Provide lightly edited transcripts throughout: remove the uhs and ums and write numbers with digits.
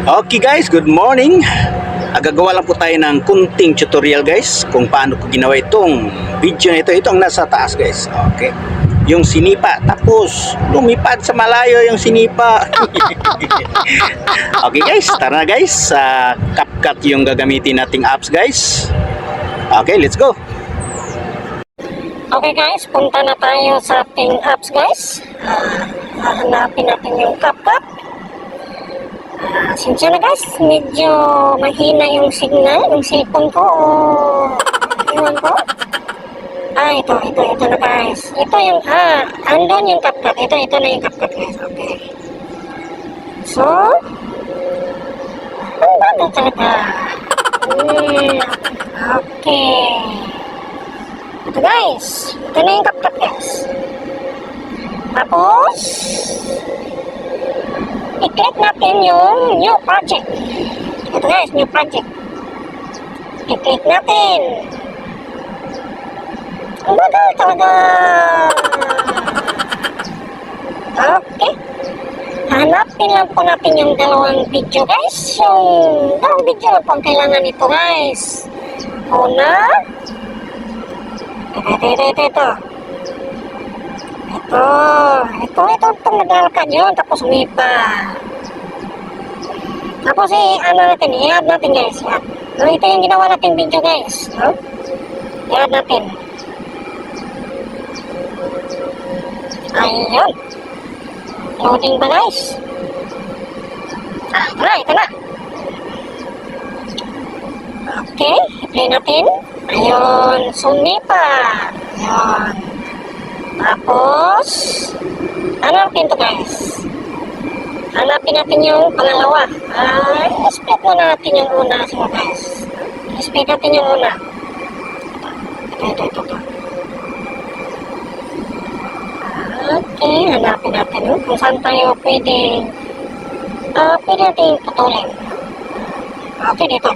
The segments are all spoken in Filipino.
Okay guys, good morning. Gagawa lang po tayo ng kunting tutorial guys kung paano ko ginawa itong video na ito. Ito ang nasa taas guys. Okay. Yung sinipa. Tapos lumipad sa malayo yung sinipa. Okay guys, tara na guys. CapCut yung gagamitin nating apps guys. Okay, let's go. Okay guys, punta na tayo sa ating apps guys. Hahanapin natin yung CapCut. Sinsya na guys, medyo mahina yung signal ng cellphone ko o iwan ko. Ito na guys. Ito yung, andun yung CapCut. Ito na yung CapCut guys. Okay. So, ang bago talaga. Okay. Ito guys. Ito na yung CapCut guys. Tapos, i-click natin yung new project. Ito guys, new project. I-click natin. Ang bagal talaga. Okay. Hanapin lang po natin yung dalawang video guys. Yung dalawang video lang po ang kailangan nito guys. Una. Ito naglalakad yun, tapos umipa. Tapos natin, i-add natin guys. Ito yung ginawa natin video guys. I-add natin. Ayun. Loading ba guys? Ito na. Okay, i-play natin. Ayun, sumipa. Ayun. Tapos, hanapin to guys. Hanapin natin yung pangalawa. I-split mo natin yung una siya guys. I-split natin yung una. Ito. Okay, hanapin natin kung saan tayo pwede natin putulin. Okay, dito.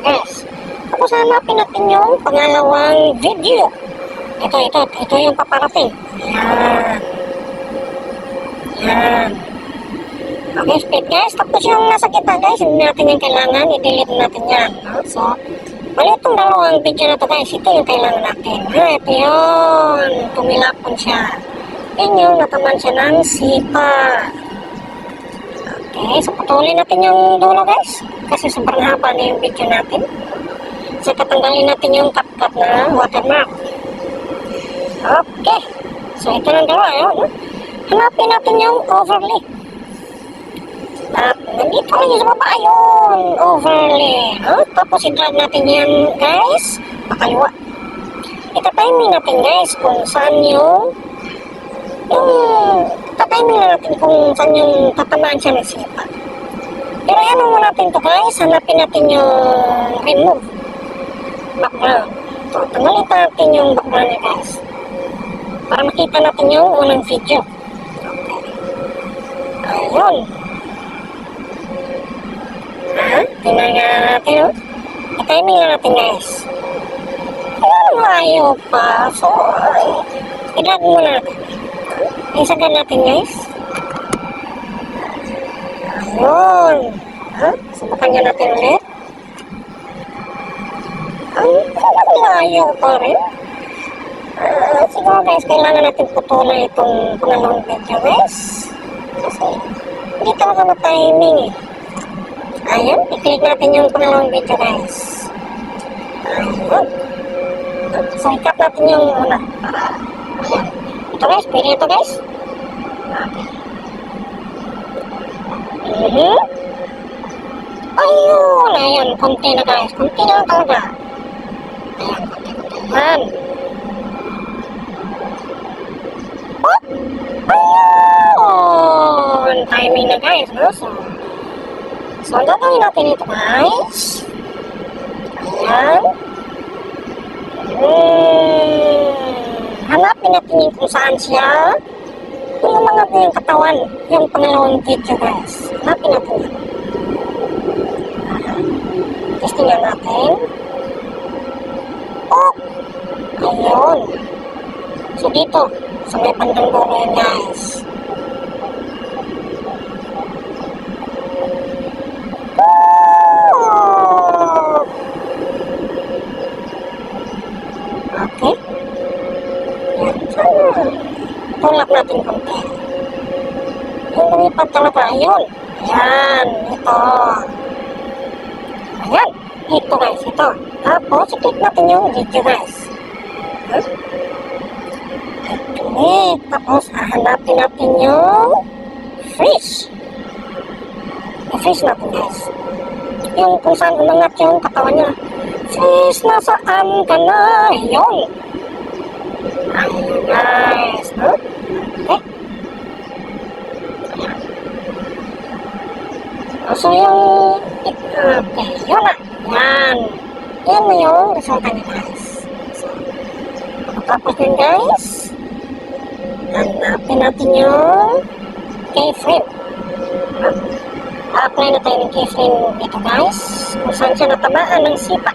Guys. Tapos hanapin natin yung pangalawang video. Ito yung paparating. Yan. Okay, split guys. Tapos yung nasa kita guys, hindi natin yung kailangan. I-delete natin yan. So, bali itong dalawang video na to guys, ito yung kailangan natin. Ito yun. Tumilapon siya. Yun yung nataman siya ng sipa. Okay, so putulin natin yung dulo guys. Kasi sobrang haba na yung video natin. So, tatanggalin natin yung CapCut na watermark. Okay. So, ito na dalawa. Yun. Hanapin natin yung overlay. At nandito lang yung sa baba. Ayun. Overlay. Tapos, i-drag natin yan, guys. Pakaliwa. Ita-timing natin, guys, kung saan yung ita-timing natin kung saan yung tatamaan siya ng sipa. Pero yan mo natin to guys. Hanapin natin yung remove background. So, tanggalin natin yung background niya, guys. Para makita natin yung unang video. Okay. Ayun. Tingnan natin. I-timing na natin guys. Ayun, ayaw pa. So, i-drag mo natin. Isagan natin guys. Ayun. Subukan niya natin ulit. Ayaw pa rin. Siguro guys, kailangan natin putulan itong pangalawang video guys. Kasi hindi talaga ma-timing eh. Ayan, i-click natin yung pangalawang video guys. Ayun. So, i-cut natin yung una. Ayan. Ito guys, pwede ito guys. Okay. Ayun, konti na guys. Konti na lang talaga. Ayan, konti. Ayan. Ayun! Timing na guys, no? So gagawin natin ito guys. Ayan. Hanapin natin yung kung saan siya. Yung mga yung katawan, yung pangalawang video guys. Hanapin natin yan. Testingan natin. Ayun. So dito, sa may bandang dulo yan guys. Ayun. Yan. Ito. Ayan. Ito guys. Ito. Tapos, i-click natin yung video guys. I-click. Tapos, hanapin natin yung fish. I-fish natin guys. Yung kung saan umangat yung katawan niya. Fish, nasaan ka na? Yun. Ayun guys. Okay. So yung okay, yun na. Yan. Yan na yung resulta niya guys. So, tapos yun guys, hanapin natin yung keyframe. Apply na tayo ng keyframe dito guys, kung saan siya natamaan ng sipa.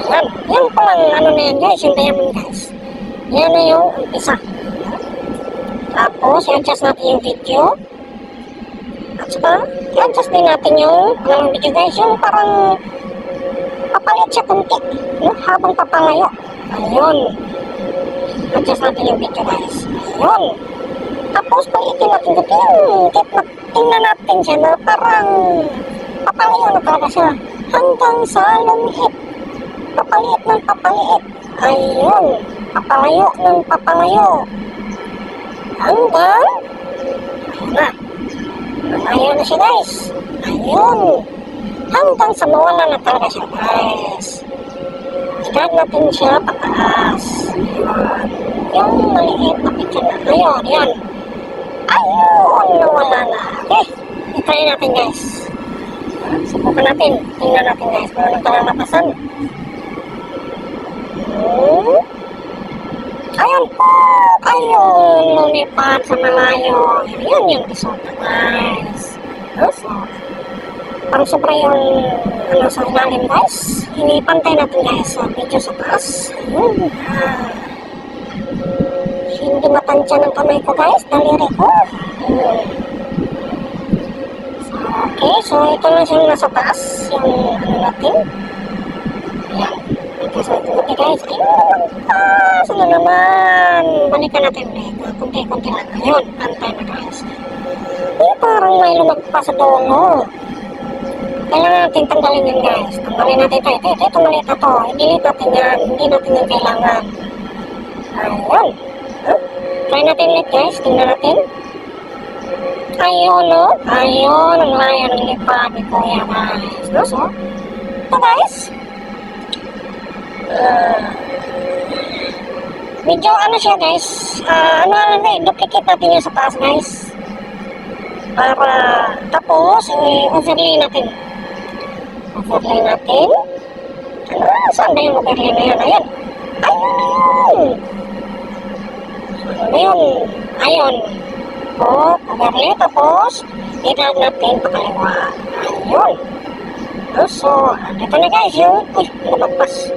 Yan. Yan palang ano na yan guys, yung diamond guys. Yan na yung umpisa. Tapos, i-adjust natin yung video. At saka, i-adjust din natin yung pangalang video guys, yung parang papalit siya kunti, no? Habang papalayo. Ayun. Adjust natin yung video guys. Ayun. Tapos, palitin natin dito yung tingnan natin siya na parang papalayo na talaga siya. Hanggang sa lumihit. Papaliit ng papaliit. Ayun. Papalayo ng papalayo. Hanggang ayun na. Ayun na siya guys. Ayun. Hanggang sa mawala na talaga siya guys. I-drag natin siya pataas. Ayun. Yung maliit na picture na. Ayun. Yan. Ayun. Nawala na. Okay. I-try natin guys. Subukan natin. Tingnan natin guys. Kung anong kalalabasan. Ayun po. Ayun. Lumipad sa malayo. Yun yung resulta guys. So, parang sobra yung sa ilalim guys. Inipantay natin guys sa video sa taas. Ayun. Hindi matansya ng kamay ko guys. Daliri ko. Okay. So, ito na siyang nasa taas. Yung natin. Ayan. Ito sa ito natin guys. Ayun. Saan na naman? Balikan natin ulit. Kunti-kunti lang. Ayun. Pantay na guys. Parang may lumagpas sa dulo. Kailangan natin tanggalin yun guys. Tanggalin natin ito. Ito maliit na to. I-delete natin yan. Hindi natin yan kailangan. Ayun. Try natin ulit guys. Tingnan natin. Ayun o. Ayun. Ang layo ng lipad ni Kuya guys. So, ito guys. Medyo ano siya guys. Duplicate natin yun sa taas guys. Para tapos i-overlay natin. Overlay natin. Saan ba yung overlay na yan? Ayan. Ayun. Ayun. Overlay tapos i-drag natin pakaliwa. Ayun. So, ito na guys yung lumagpas.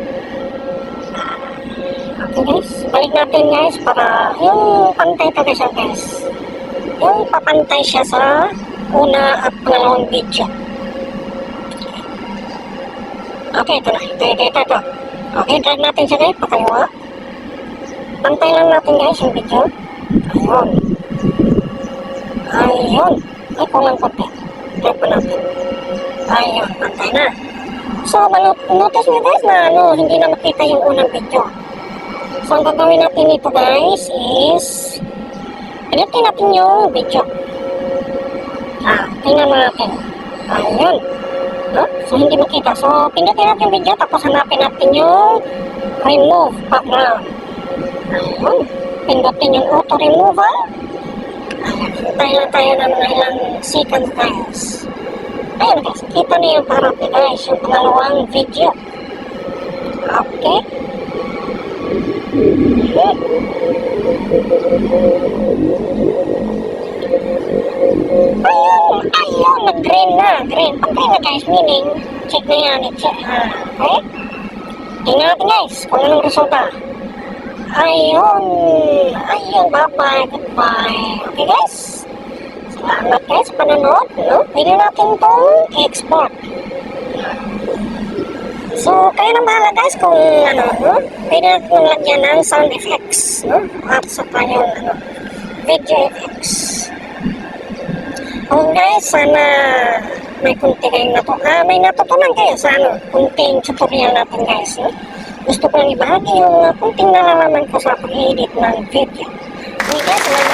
Okay guys. Balik natin guys para yung pantay talaga siya guys. Yung papantay siya sa una at pangalawang video. Okay, ito na. Ito. Okay, drag natin siya guys, pakaliwa. Pantay lang natin guys yung video. Ayun. Ayun. Ay, kulang konti. Drag pa natin. Ayun, pantay na. So, notice nyo guys na hindi na makita yung unang video. So, ang gagawin natin dito guys is pilitin natin yung video. Tingnan mo natin. Ayun. So, hindi makita. So, pindutin natin yung video tapos hanapin natin yung remove background. Ayun. Pindutin yung auto removal. Ayun. Hintay lang tayo ng mga ilang seconds guys. Ayun guys. Kita na yung parati guys. Yung pangalawang video. Okay. Ayun, nag-green na. Green. Pag green na guys, meaning, check na yan. Okay? Tingnan natin guys, kung anong resulta. Ayun. Bye-bye. Goodbye. Okay guys? Salamat guys sa panonood. Pwede natin itong export. So, kayo nang bahala guys kung pwede natin lagyan ng sound effects, at saka yung video effects. Oh guys, sana may kunti kayong may natutunan kayo sa kunting tutorial natin guys. Gusto ko lang ibahagi yung kunting nalalaman ko sa pag-edit ng video. Okay guys,